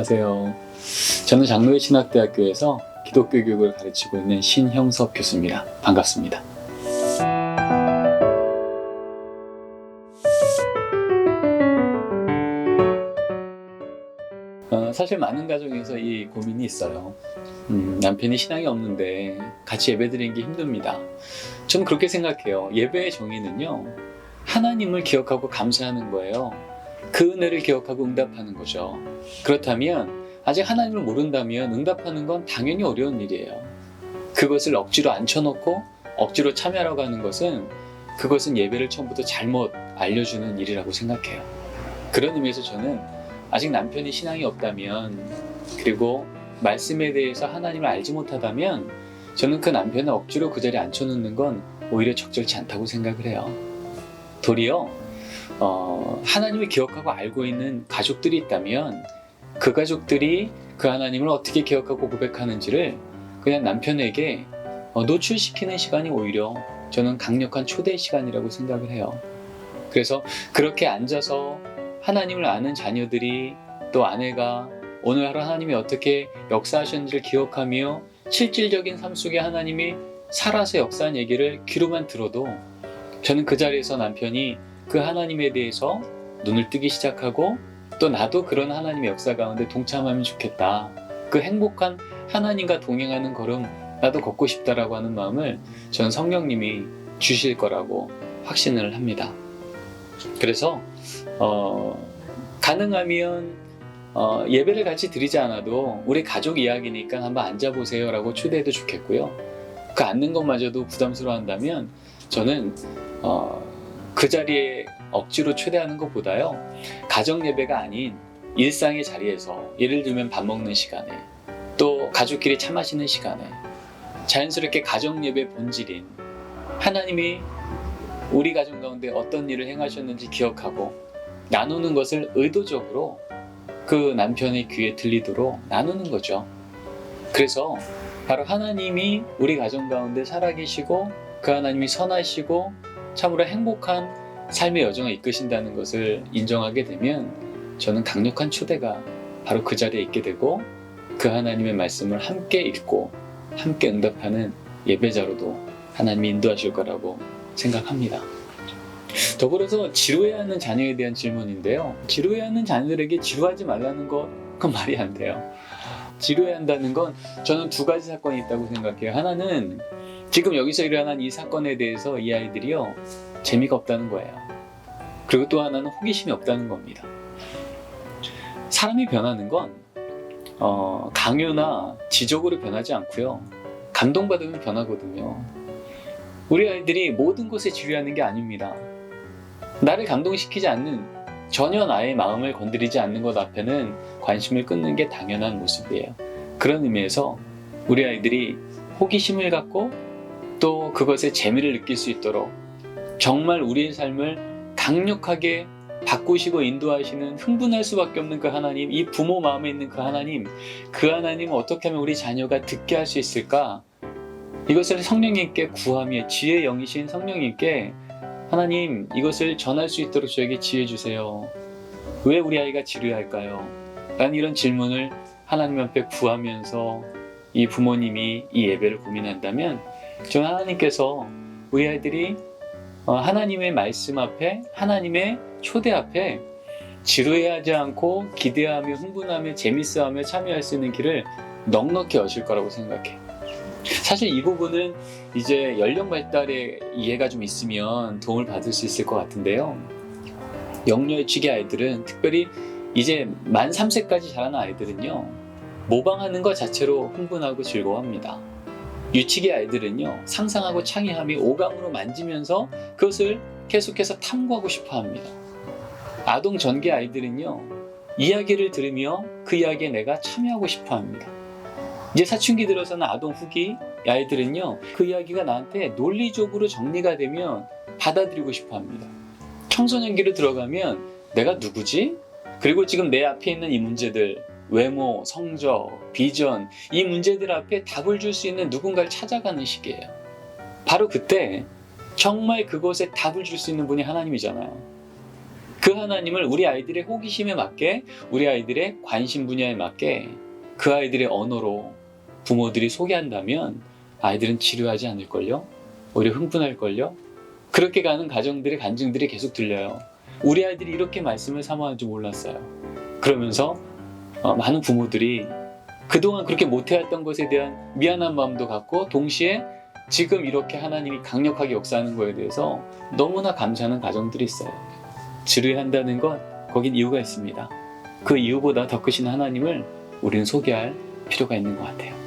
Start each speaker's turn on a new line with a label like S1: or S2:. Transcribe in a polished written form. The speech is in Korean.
S1: 안녕하세요. 저는 장로회 신학대학교에서 기독교 교육을 가르치고 있는 신형섭 교수입니다. 반갑습니다. 사실 많은 가정에서 이 고민이 있어요. 남편이 신앙이 없는데 같이 예배드리는 게 힘듭니다. 저는 그렇게 생각해요. 예배의 정의는요, 하나님을 기억하고 감사하는 거예요. 그 은혜를 기억하고 응답하는 거죠. 그렇다면 아직 하나님을 모른다면 응답하는 건 당연히 어려운 일이에요. 그것을 억지로 앉혀놓고 억지로 참여하라고 하는 것은, 그것은 예배를 처음부터 잘못 알려주는 일이라고 생각해요. 그런 의미에서 저는 아직 남편이 신앙이 없다면, 그리고 말씀에 대해서 하나님을 알지 못하다면, 저는 그 남편을 억지로 그 자리에 앉혀놓는 건 오히려 적절치 않다고 생각을 해요. 도리어 하나님을 기억하고 알고 있는 가족들이 있다면, 그 가족들이 그 하나님을 어떻게 기억하고 고백하는지를 그냥 남편에게 노출시키는 시간이 오히려 저는 강력한 초대 시간이라고 생각을 해요. 그래서 그렇게 앉아서 하나님을 아는 자녀들이, 또 아내가 오늘 하루 하나님이 어떻게 역사하셨는지를 기억하며 실질적인 삶 속에 하나님이 살아서 역사한 얘기를 귀로만 들어도, 저는 그 자리에서 남편이 그 하나님에 대해서 눈을 뜨기 시작하고, 또 나도 그런 하나님의 역사 가운데 동참하면 좋겠다, 그 행복한 하나님과 동행하는 걸음 나도 걷고 싶다라고 하는 마음을 저는 성령님이 주실 거라고 확신을 합니다. 그래서 가능하면 예배를 같이 드리지 않아도 우리 가족 이야기니까 한번 앉아보세요 라고 초대해도 좋겠고요. 그 앉는 것마저도 부담스러워한다면 저는 그 자리에 억지로 초대하는 것보다요, 가정 예배가 아닌 일상의 자리에서, 예를 들면 밥 먹는 시간에, 또 가족끼리 차 마시는 시간에 자연스럽게 가정 예배 본질인 하나님이 우리 가정 가운데 어떤 일을 행하셨는지 기억하고 나누는 것을 의도적으로 그 남편의 귀에 들리도록 나누는 거죠. 그래서 바로 하나님이 우리 가정 가운데 살아계시고, 그 하나님이 선하시고 참으로 행복한 삶의 여정을 이끄신다는 것을 인정하게 되면, 저는 강력한 초대가 바로 그 자리에 있게 되고, 그 하나님의 말씀을 함께 읽고 함께 응답하는 예배자로도 하나님이 인도하실 거라고 생각합니다. 더불어서 지루해하는 자녀에 대한 질문인데요, 지루해하는 자녀들에게 지루하지 말라는 그건 말이 안 돼요. 지루해한다는 건 저는 두 가지 사건이 있다고 생각해요. 하나는 지금 여기서 일어난 이 사건에 대해서 이 아이들이요, 재미가 없다는 거예요. 그리고 또 하나는 호기심이 없다는 겁니다. 사람이 변하는 건 강요나 지적으로 변하지 않고요, 감동받으면 변하거든요. 우리 아이들이 모든 것에 지루해하는 게 아닙니다. 나를 감동시키지 않는, 전혀 나의 마음을 건드리지 않는 것 앞에는 관심을 끊는 게 당연한 모습이에요. 그런 의미에서 우리 아이들이 호기심을 갖고 또 그것에 재미를 느낄 수 있도록, 정말 우리의 삶을 강력하게 바꾸시고 인도하시는, 흥분할 수밖에 없는 그 하나님, 이 부모 마음에 있는 그 하나님, 그 하나님을 어떻게 하면 우리 자녀가 듣게 할 수 있을까? 이것을 성령님께 구하며, 지혜의 영이신 성령님께, 하나님 이것을 전할 수 있도록 저에게 지혜 주세요. 왜 우리 아이가 지루할까요? 라는 이런 질문을 하나님 앞에 구하면서 이 부모님이 이 예배를 고민한다면, 저는 하나님께서 우리 아이들이 하나님의 말씀 앞에, 하나님의 초대 앞에 지루해하지 않고 기대하며 흥분하며 재밌어하며 참여할 수 있는 길을 넉넉히 여실 거라고 생각해요. 사실 이 부분은 이제 연령 발달에 이해가 좀 있으면 도움을 받을 수 있을 것 같은데요, 영유아치기 아이들은, 특별히 이제 만 3세까지 자라는 아이들은요, 모방하는 것 자체로 흥분하고 즐거워합니다. 유치기 아이들은요, 상상하고 창의하며 오감으로 만지면서 그것을 계속해서 탐구하고 싶어 합니다. 아동 전개 아이들은요, 이야기를 들으며 그 이야기에 내가 참여하고 싶어 합니다. 이제 사춘기 들어서는 아동 후기 아이들은요, 그 이야기가 나한테 논리적으로 정리가 되면 받아들이고 싶어 합니다. 청소년기로 들어가면 내가 누구지? 그리고 지금 내 앞에 있는 이 문제들, 외모, 성적, 비전, 이 문제들 앞에 답을 줄 수 있는 누군가를 찾아가는 시기예요. 바로 그때 정말 그것에 답을 줄 수 있는 분이 하나님이잖아요. 그 하나님을 우리 아이들의 호기심에 맞게, 우리 아이들의 관심 분야에 맞게 그 아이들의 언어로 부모들이 소개한다면 아이들은 지루하지 않을걸요? 오히려 흥분할걸요? 그렇게 가는 가정들의 간증들이 계속 들려요. 우리 아이들이 이렇게 말씀을 사모하는 줄 몰랐어요. 그러면서 많은 부모들이 그동안 그렇게 못해왔던 것에 대한 미안한 마음도 갖고 동시에 지금 이렇게 하나님이 강력하게 역사하는 거에 대해서 너무나 감사하는 가정들이 있어요. 지루해한다는 것, 거긴 이유가 있습니다. 그 이유보다 더 크신 하나님을 우리는 소개할 필요가 있는 것 같아요.